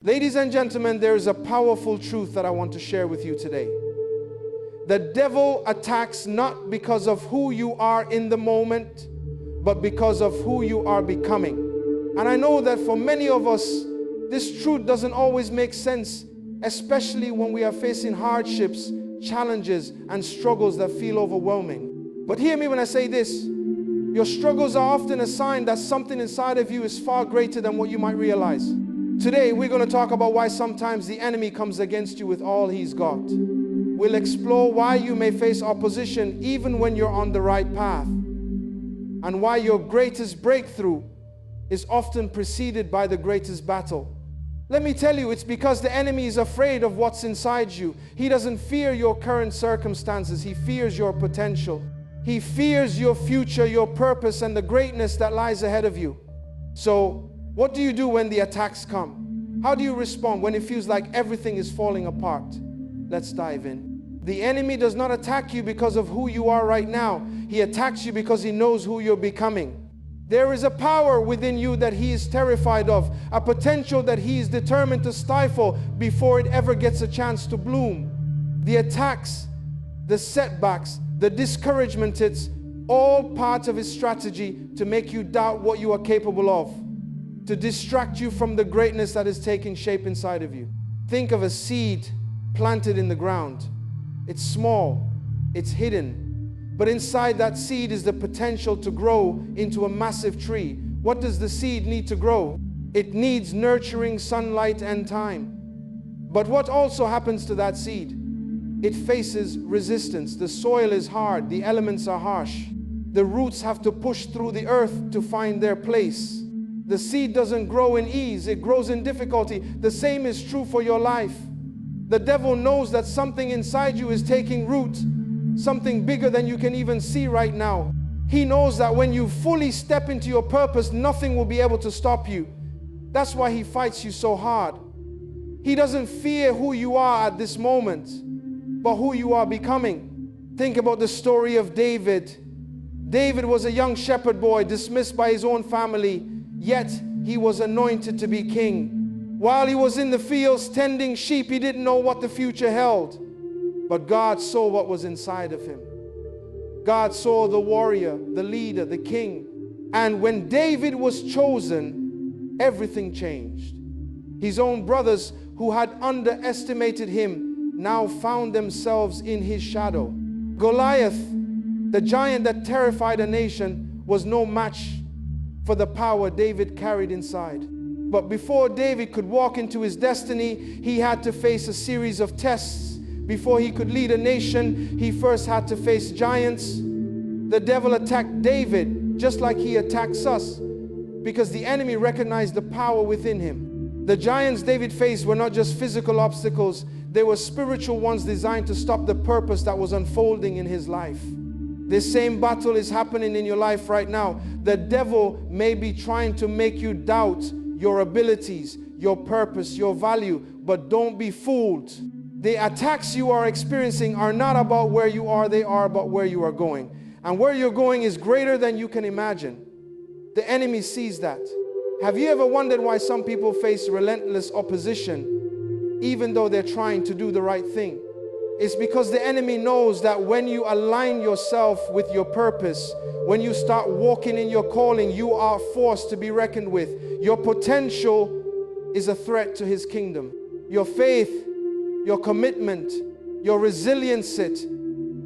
Ladies and gentlemen, there is a powerful truth that I want to share with you today. The devil attacks not because of who you are in the moment, but because of who you are becoming. And I know that for many of us, this truth doesn't always make sense, especially when we are facing hardships, challenges, and struggles that feel overwhelming. But hear me when I say this. Your struggles are often a sign that something inside of you is far greater than what you might realize. Today, we're going to talk about why sometimes the enemy comes against you with all he's got. We'll explore why you may face opposition even when you're on the right path, and why your greatest breakthrough is often preceded by the greatest battle. Let me tell you, it's because the enemy is afraid of what's inside you. He doesn't fear your current circumstances. He fears your potential. He fears your future, your purpose, and the greatness that lies ahead of you. So, what do you do when the attacks come? How do you respond when it feels like everything is falling apart? Let's dive in. The enemy does not attack you because of who you are right now. He attacks you because he knows who you're becoming. There is a power within you that he is terrified of, a potential that he is determined to stifle before it ever gets a chance to bloom. The attacks, the setbacks, the discouragement, it's all part of his strategy to make you doubt what you are capable of, to distract you from the greatness that is taking shape inside of you. Think of a seed planted in the ground. It's small, it's hidden, but inside that seed is the potential to grow into a massive tree. What does the seed need to grow? It needs nurturing, sunlight, and time. But what also happens to that seed? It faces resistance. The soil is hard, the elements are harsh. The roots have to push through the earth to find their place. The seed doesn't grow in ease, it grows in difficulty. The same is true for your life. The devil knows that something inside you is taking root, something bigger than you can even see right now. He knows that when you fully step into your purpose, nothing will be able to stop you. That's why he fights you so hard. He doesn't fear who you are at this moment, but who you are becoming. Think about the story of David. David was a young shepherd boy dismissed by his own family, yet he was anointed to be king. While he was in the fields tending sheep, he didn't know what the future held. But God saw what was inside of him. God saw the warrior, the leader, the king. And when David was chosen, everything changed. His own brothers, who had underestimated him, now found themselves in his shadow. Goliath, the giant that terrified a nation, was no match for the power David carried inside. But before David could walk into his destiny, he had to face a series of tests. Before he could lead a nation, he first had to face giants. The devil attacked David just like he attacks us, because the enemy recognized the power within him. The giants David faced were not just physical obstacles, they were spiritual ones designed to stop the purpose that was unfolding in his life. This same battle is happening in your life right now. The devil may be trying to make you doubt your abilities, your purpose, your value, but don't be fooled. The attacks you are experiencing are not about where you are, they are about where you are going. And where you're going is greater than you can imagine. The enemy sees that. Have you ever wondered why some people face relentless opposition, even though they're trying to do the right thing? It's because the enemy knows that when you align yourself with your purpose, when you start walking in your calling, you are a force to be reckoned with. Your potential is a threat to his kingdom. Your faith, your commitment, your resilience, it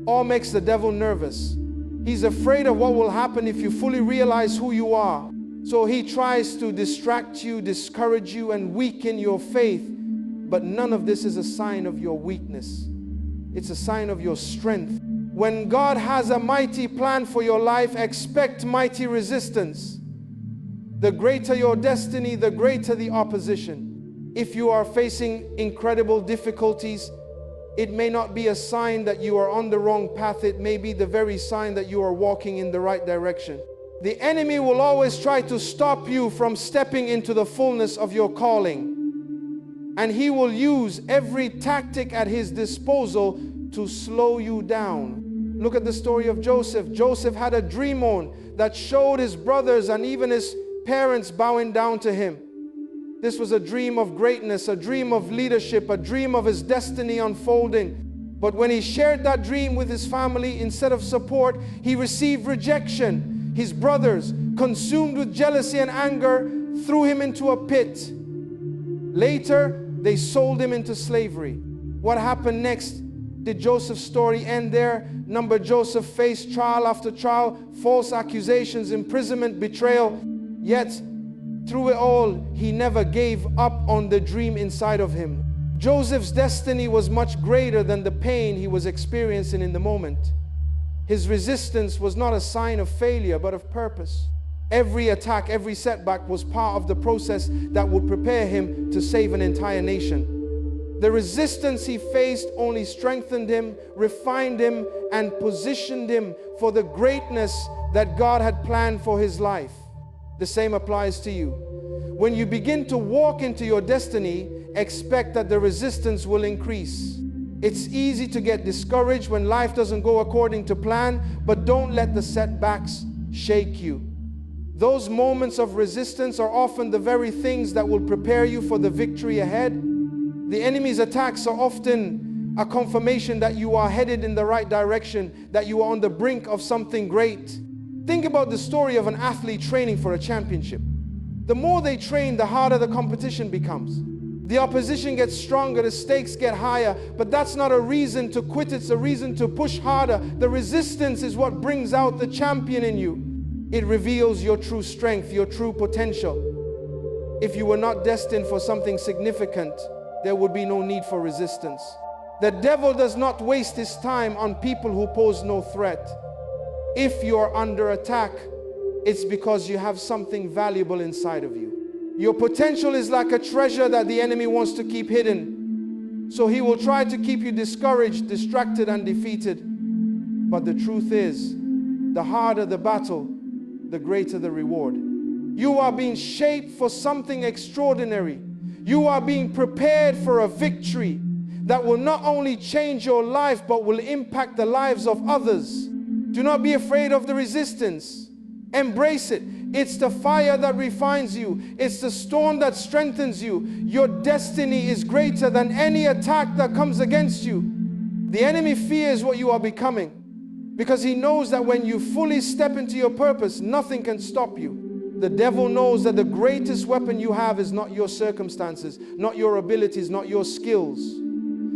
all makes the devil nervous. He's afraid of what will happen if you fully realize who you are. So he tries to distract you, discourage you, and weaken your faith. But none of this is a sign of your weakness. It's a sign of your strength. When God has a mighty plan for your life, expect mighty resistance. The greater your destiny, the greater the opposition. If you are facing incredible difficulties, it may not be a sign that you are on the wrong path. It may be the very sign that you are walking in the right direction. The enemy will always try to stop you from stepping into the fullness of your calling. And he will use every tactic at his disposal to slow you down. Look at the story of Joseph. Joseph had a dream on that showed his brothers and even his parents bowing down to him. This was a dream of greatness, a dream of leadership, a dream of his destiny unfolding. But when he shared that dream with his family, instead of support, he received rejection. His brothers, consumed with jealousy and anger, threw him into a pit. Later, they sold him into slavery. What happened next? Did Joseph's story end there? Number, Joseph faced trial after trial, false accusations, imprisonment, betrayal. Yet, through it all, he never gave up on the dream inside of him. Joseph's destiny was much greater than the pain he was experiencing in the moment. His resistance was not a sign of failure, but of purpose. Every attack, every setback was part of the process that would prepare him to save an entire nation. The resistance he faced only strengthened him, refined him, and positioned him for the greatness that God had planned for his life. The same applies to you. When you begin to walk into your destiny, expect that the resistance will increase. It's easy to get discouraged when life doesn't go according to plan, but don't let the setbacks shake you. Those moments of resistance are often the very things that will prepare you for the victory ahead. The enemy's attacks are often a confirmation that you are headed in the right direction, that you are on the brink of something great. Think about the story of an athlete training for a championship. The more they train, the harder the competition becomes. The opposition gets stronger, the stakes get higher, but that's not a reason to quit, it's a reason to push harder. The resistance is what brings out the champion in you. It reveals your true strength, your true potential. If you were not destined for something significant, there would be no need for resistance. The devil does not waste his time on people who pose no threat. If you are under attack, it's because you have something valuable inside of you. Your potential is like a treasure that the enemy wants to keep hidden. So he will try to keep you discouraged, distracted, and defeated. But the truth is, the harder the battle, the greater the reward. You are being shaped for something extraordinary. You are being prepared for a victory that will not only change your life, but will impact the lives of others. Do not be afraid of the resistance. Embrace it. It's the fire that refines you. It's the storm that strengthens you. Your destiny is greater than any attack that comes against you. The enemy fears what you are becoming because he knows that when you fully step into your purpose, nothing can stop you. The devil knows that the greatest weapon you have is not your circumstances, not your abilities, not your skills.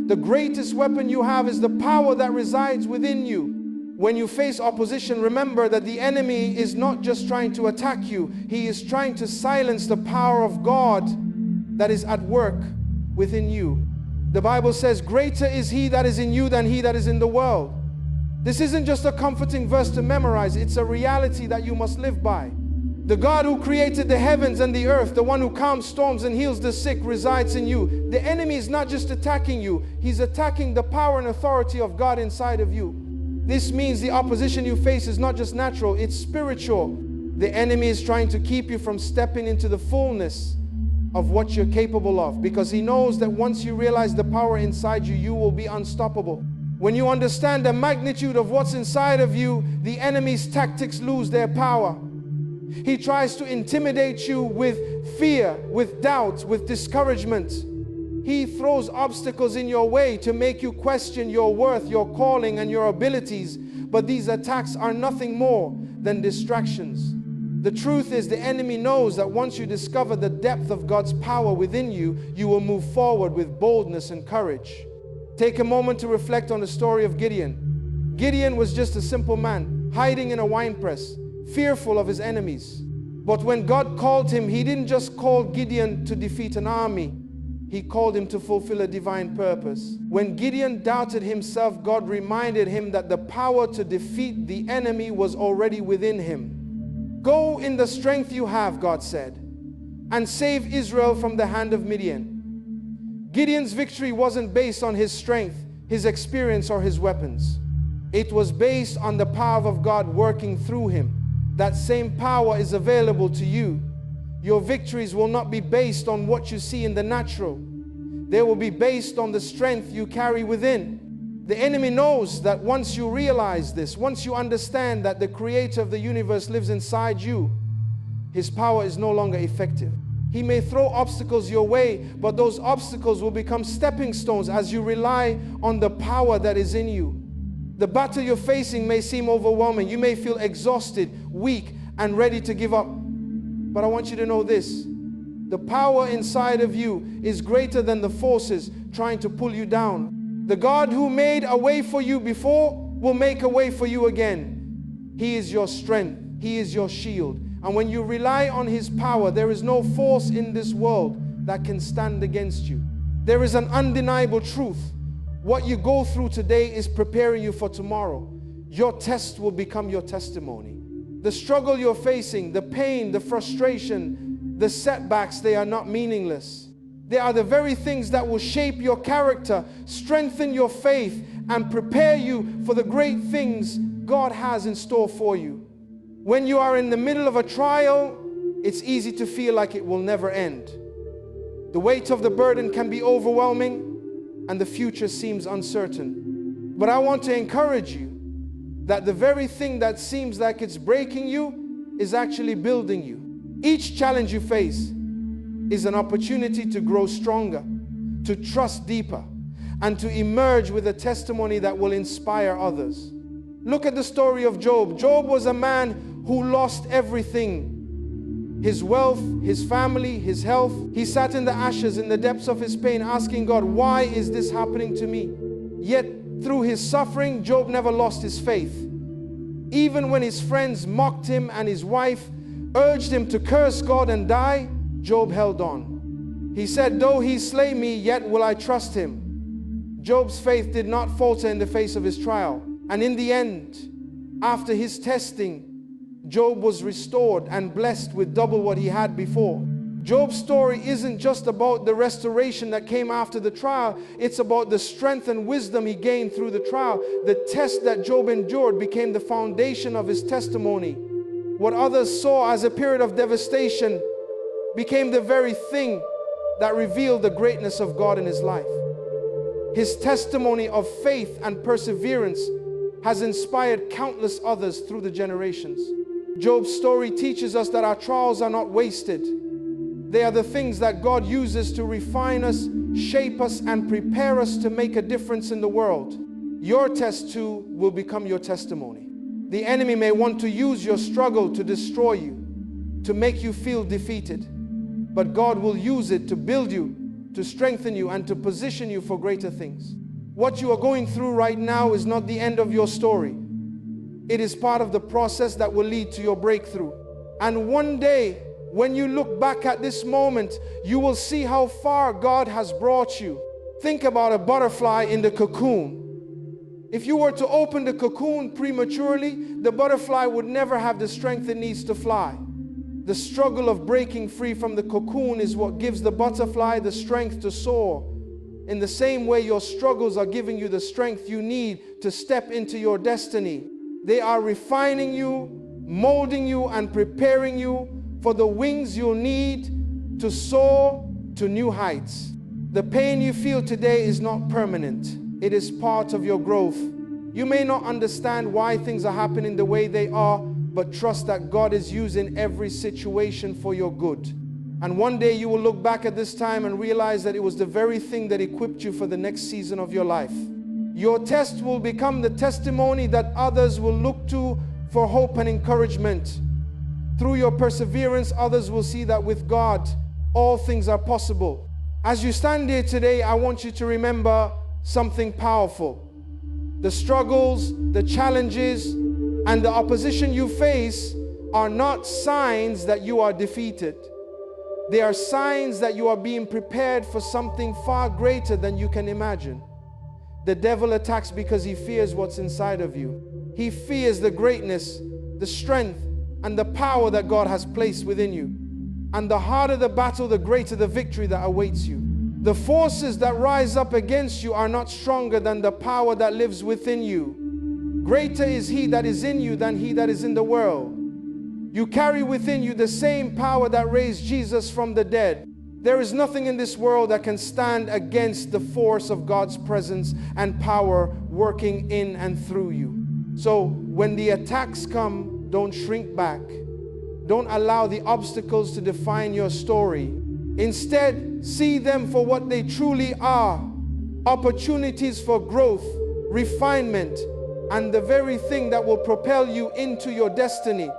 The greatest weapon you have is the power that resides within you. When you face opposition, remember that the enemy is not just trying to attack you. He is trying to silence the power of God that is at work within you. The Bible says, greater is he that is in you than he that is in the world. This isn't just a comforting verse to memorize. It's a reality that you must live by. The God who created the heavens and the earth, the one who calms storms and heals the sick, resides in you. The enemy is not just attacking you. He's attacking the power and authority of God inside of you. This means the opposition you face is not just natural, it's spiritual. The enemy is trying to keep you from stepping into the fullness of what you're capable of, because he knows that once you realize the power inside you, you will be unstoppable. When you understand the magnitude of what's inside of you, the enemy's tactics lose their power. He tries to intimidate you with fear, with doubt, with discouragement. He throws obstacles in your way to make you question your worth, your calling, and your abilities. But these attacks are nothing more than distractions. The truth is, the enemy knows that once you discover the depth of God's power within you, you will move forward with boldness and courage. Take a moment to reflect on the story of Gideon. Gideon was just a simple man, hiding in a winepress, fearful of his enemies. But when God called him, he didn't just call Gideon to defeat an army. He called him to fulfill a divine purpose. When Gideon doubted himself, God reminded him that the power to defeat the enemy was already within him. Go in the strength you have, God said, and save Israel from the hand of Midian. Gideon's victory wasn't based on his strength, his experience, or his weapons. It was based on the power of God working through him. That same power is available to you. Your victories will not be based on what you see in the natural. They will be based on the strength you carry within. The enemy knows that once you realize this, once you understand that the creator of the universe lives inside you, his power is no longer effective. He may throw obstacles your way, but those obstacles will become stepping stones as you rely on the power that is in you. The battle you're facing may seem overwhelming. You may feel exhausted, weak, and ready to give up. But I want you to know this. The power inside of you is greater than the forces trying to pull you down. The God who made a way for you before will make a way for you again. He is your strength. He is your shield. And when you rely on His power, there is no force in this world that can stand against you. There is an undeniable truth. What you go through today is preparing you for tomorrow. Your test will become your testimony. The struggle you're facing, the pain, the frustration, the setbacks, they are not meaningless. They are the very things that will shape your character, strengthen your faith, and prepare you for the great things God has in store for you. When you are in the middle of a trial, it's easy to feel like it will never end. The weight of the burden can be overwhelming, and the future seems uncertain. But I want to encourage you that the very thing that seems like it's breaking you is actually building you. Each challenge you face is an opportunity to grow stronger, to trust deeper, and to emerge with a testimony that will inspire others. Look at the story of Job. Job was a man who lost everything. His wealth, his family, his health. He sat in the ashes in the depths of his pain, asking God, why is this happening to me? Yet through his suffering, Job never lost his faith. Even when his friends mocked him and his wife urged him to curse God and die, Job held on. He said, though he slay me, yet will I trust him. Job's faith did not falter in the face of his trial. And in the end, after his testing, Job was restored and blessed with double what he had before. Job's story isn't just about the restoration that came after the trial. It's about the strength and wisdom he gained through the trial. The test that Job endured became the foundation of his testimony. What others saw as a period of devastation became the very thing that revealed the greatness of God in his life. His testimony of faith and perseverance has inspired countless others through the generations. Job's story teaches us that our trials are not wasted. They are the things that God uses to refine us, shape us, and prepare us to make a difference in the world. Your test too will become your testimony. The enemy may want to use your struggle to destroy you, to make you feel defeated. But God will use it to build you, to strengthen you, and to position you for greater things. What you are going through right now is not the end of your story. It is part of the process that will lead to your breakthrough. And one day, when you look back at this moment, you will see how far God has brought you. Think about a butterfly in the cocoon. If you were to open the cocoon prematurely, the butterfly would never have the strength it needs to fly. The struggle of breaking free from the cocoon is what gives the butterfly the strength to soar. In the same way, your struggles are giving you the strength you need to step into your destiny. They are refining you, molding you, and preparing you for the wings you'll need to soar to new heights. The pain you feel today is not permanent. It is part of your growth. You may not understand why things are happening the way they are, but trust that God is using every situation for your good. And one day you will look back at this time and realize that it was the very thing that equipped you for the next season of your life. Your test will become the testimony that others will look to for hope and encouragement. Through your perseverance, others will see that with God, all things are possible. As you stand here today, I want you to remember something powerful. The struggles, the challenges, and the opposition you face are not signs that you are defeated. They are signs that you are being prepared for something far greater than you can imagine. The devil attacks because he fears what's inside of you. He fears the greatness, the strength, and the power that God has placed within you. And the harder the battle, the greater the victory that awaits you. The forces that rise up against you are not stronger than the power that lives within you. Greater is he that is in you than he that is in the world. You carry within you the same power that raised Jesus from the dead. There is nothing in this world that can stand against the force of God's presence and power working in and through you. So when the attacks come, don't shrink back. Don't allow the obstacles to define your story. Instead, see them for what they truly are: opportunities for growth, refinement, and the very thing that will propel you into your destiny.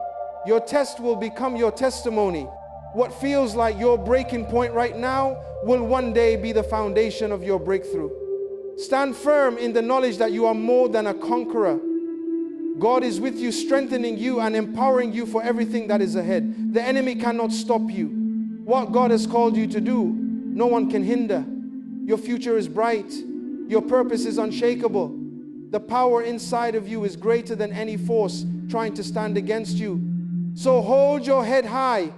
Your test will become your testimony. What feels like your breaking point right now will one day be the foundation of your breakthrough. Stand firm in the knowledge that you are more than a conqueror. God is with you, strengthening you and empowering you for everything that is ahead. The enemy cannot stop you. What God has called you to do, no one can hinder. Your future is bright. Your purpose is unshakable. The power inside of you is greater than any force trying to stand against you. So hold your head high,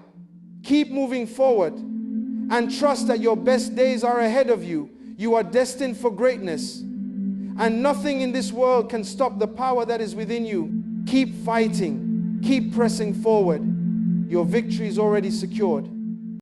keep moving forward, and trust that your best days are ahead of you. You are destined for greatness, and nothing in this world can stop the power that is within you. Keep fighting, keep pressing forward. Your victory is already secured.